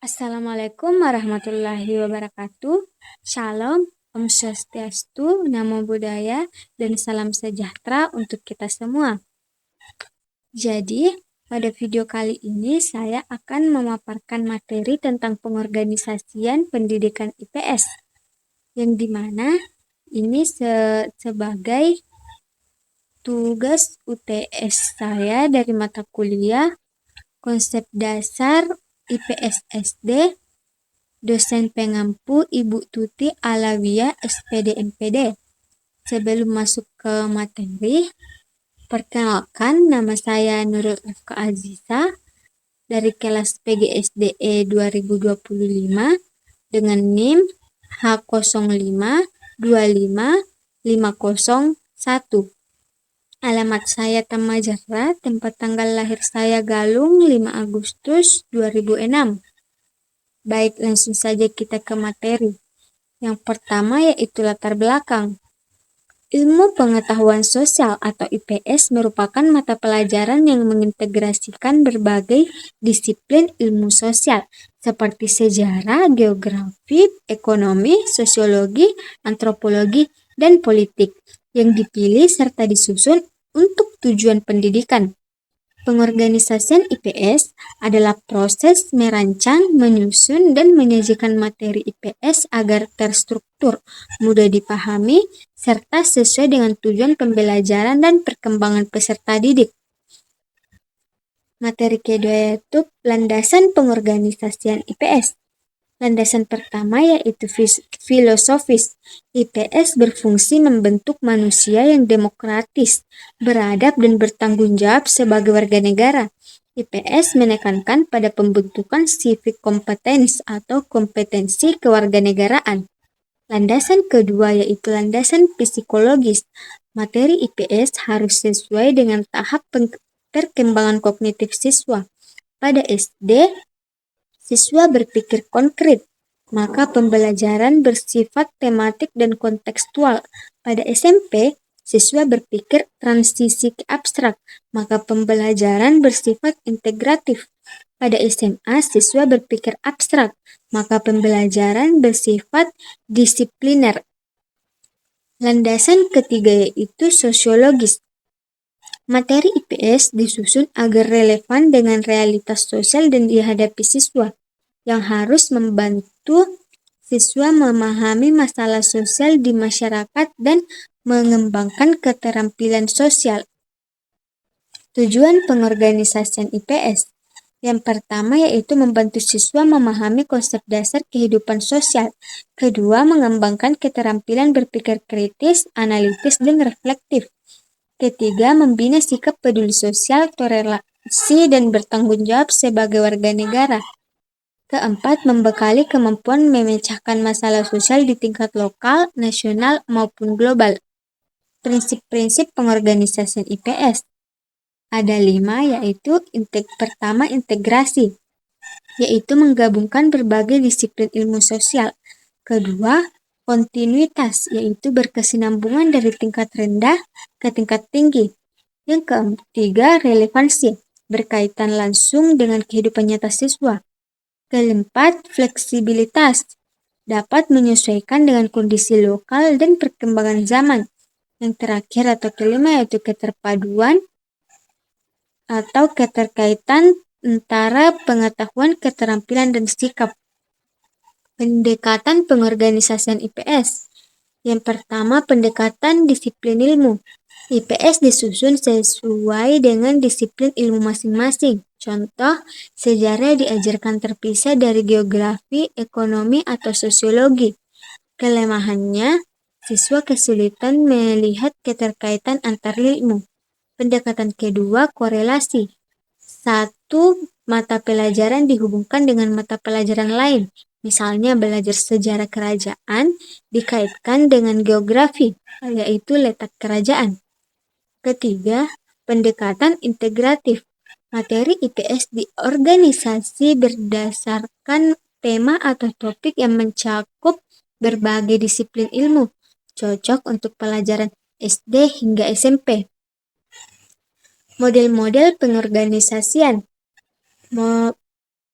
Assalamualaikum warahmatullahi wabarakatuh. Shalom, Om Swastiastu, Namo Buddhaya, dan salam sejahtera untuk kita semua. Jadi, pada video kali ini saya akan memaparkan materi tentang pengorganisasian pendidikan IPS, yang dimana ini sebagai tugas UTS saya dari mata kuliah Konsep Dasar IPS SD, dosen pengampu Ibu Tuti Alawiyah SPD MPD. Sebelum masuk ke materi, perkenalkan nama saya Nurul Ifka Aziza dari kelas PGSDE 2025 dengan NIM H05255501. Alamat saya Tamajara, tempat tanggal lahir saya Galung 5 Agustus 2006. Baik, langsung saja kita ke materi. Yang pertama yaitu latar belakang. Ilmu pengetahuan sosial atau IPS merupakan mata pelajaran yang mengintegrasikan berbagai disiplin ilmu sosial seperti sejarah, geografi, ekonomi, sosiologi, antropologi, dan politik yang dipilih serta disusun untuk tujuan pendidikan. Pengorganisasian IPS adalah proses merancang, menyusun, dan menyajikan materi IPS agar terstruktur, mudah dipahami, serta sesuai dengan tujuan pembelajaran dan perkembangan peserta didik. Materi kedua yaitu landasan pengorganisasian IPS. Landasan pertama yaitu filosofis. IPS berfungsi membentuk manusia yang demokratis, beradab, dan bertanggung jawab sebagai warga negara. IPS menekankan pada pembentukan civic competence atau kompetensi kewarganegaraan. Landasan kedua yaitu landasan psikologis. Materi IPS harus sesuai dengan tahap perkembangan kognitif siswa. Pada SD, siswa berpikir konkret, maka pembelajaran bersifat tematik dan kontekstual. Pada SMP, siswa berpikir transisi ke abstrak, maka pembelajaran bersifat integratif. Pada SMA, siswa berpikir abstrak, maka pembelajaran bersifat disipliner. Landasan ketiga yaitu sosiologis. Materi IPS disusun agar relevan dengan realitas sosial dan dihadapi siswa, yang harus membantu siswa memahami masalah sosial di masyarakat dan mengembangkan keterampilan sosial. Tujuan pengorganisasian IPS. Yang pertama yaitu membantu siswa memahami konsep dasar kehidupan sosial. Kedua, mengembangkan keterampilan berpikir kritis, analitis, dan reflektif. Ketiga, membina sikap peduli sosial, toleransi, dan bertanggung jawab sebagai warga negara. Keempat, membekali kemampuan memecahkan masalah sosial di tingkat lokal, nasional, maupun global. Prinsip-prinsip pengorganisasian IPS. Ada 5, yaitu pertama, integrasi, yaitu menggabungkan berbagai disiplin ilmu sosial. Kedua, kontinuitas, yaitu berkesinambungan dari tingkat rendah ke tingkat tinggi. Yang ketiga, relevansi, berkaitan langsung dengan kehidupan nyata siswa. Keempat, fleksibilitas, dapat menyesuaikan dengan kondisi lokal dan perkembangan zaman. Yang terakhir atau kelima yaitu keterpaduan atau keterkaitan antara pengetahuan, keterampilan, dan sikap. Pendekatan pengorganisasian IPS. Yang pertama, pendekatan disiplin ilmu. IPS disusun sesuai dengan disiplin ilmu masing-masing. Contoh, sejarah diajarkan terpisah dari geografi, ekonomi, atau sosiologi. Kelemahannya, siswa kesulitan melihat keterkaitan antar ilmu. Pendekatan kedua, korelasi. Satu mata pelajaran dihubungkan dengan mata pelajaran lain. Misalnya belajar sejarah kerajaan dikaitkan dengan geografi, yaitu letak kerajaan. Ketiga, pendekatan integratif. Materi IPS diorganisasi berdasarkan tema atau topik yang mencakup berbagai disiplin ilmu, cocok untuk pelajaran SD hingga SMP. Model-model pengorganisasian.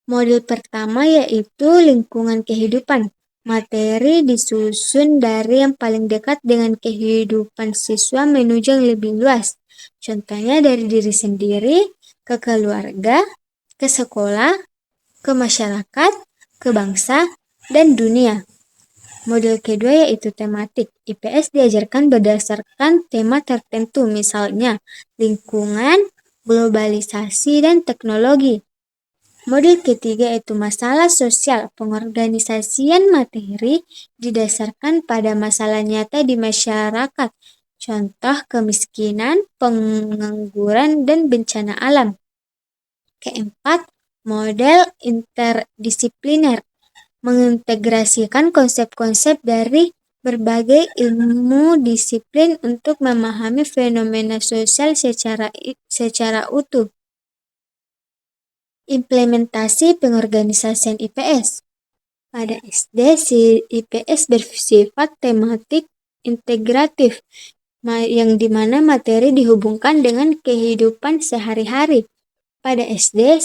Modul pertama yaitu lingkungan kehidupan. Materi disusun dari yang paling dekat dengan kehidupan siswa menuju yang lebih luas. Contohnya dari diri sendiri, ke keluarga, ke sekolah, ke masyarakat, ke bangsa, dan dunia. Modul kedua yaitu tematik. IPS diajarkan berdasarkan tema tertentu, misalnya lingkungan, globalisasi, dan teknologi. Modul ketiga yaitu masalah sosial. Pengorganisasian materi didasarkan pada masalah nyata di masyarakat, contoh kemiskinan, pengangguran, dan bencana alam. Keempat, model interdisipliner. Mengintegrasikan konsep-konsep dari berbagai ilmu disiplin untuk memahami fenomena sosial secara utuh. Implementasi pengorganisasian IPS. Pada SD, IPS bersifat tematik integratif, yang dimana materi dihubungkan dengan kehidupan sehari-hari. Pada SD,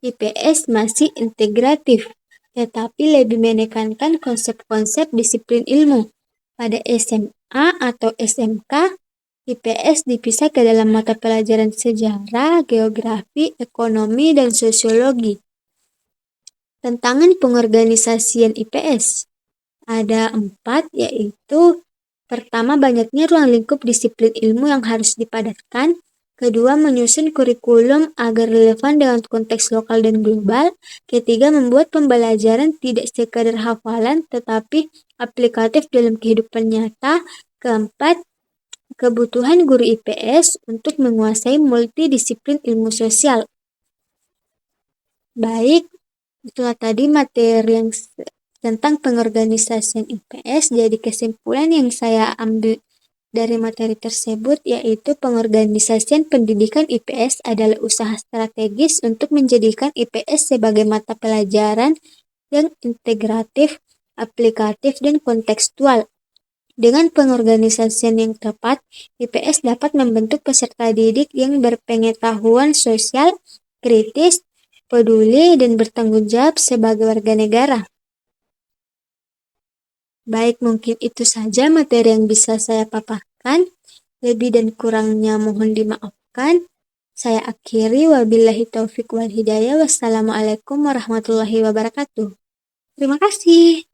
IPS masih integratif, tetapi lebih menekankan konsep-konsep disiplin ilmu. Pada SMA atau SMK, IPS dipisah ke dalam mata pelajaran sejarah, geografi, ekonomi, dan sosiologi. Tantangan pengorganisasian IPS ada 4, yaitu pertama, banyaknya ruang lingkup disiplin ilmu yang harus dipadatkan. Kedua, menyusun kurikulum agar relevan dengan konteks lokal dan global. Ketiga, membuat pembelajaran tidak sekadar hafalan tetapi aplikatif dalam kehidupan nyata. Keempat, kebutuhan guru IPS untuk menguasai multidisiplin ilmu sosial. Baik, itulah tadi materi yang tentang pengorganisasian IPS. Jadi kesimpulan yang saya ambil dari materi tersebut yaitu pengorganisasian pendidikan IPS adalah usaha strategis untuk menjadikan IPS sebagai mata pelajaran yang integratif, aplikatif, dan kontekstual. Dengan pengorganisasian yang tepat, IPS dapat membentuk peserta didik yang berpengetahuan sosial, kritis, peduli, dan bertanggung jawab sebagai warga negara. Baik, mungkin itu saja materi yang bisa saya paparkan. Lebih dan kurangnya mohon dimaafkan. Saya akhiri, wabillahi taufik wal hidayah. Wassalamualaikum warahmatullahi wabarakatuh. Terima kasih.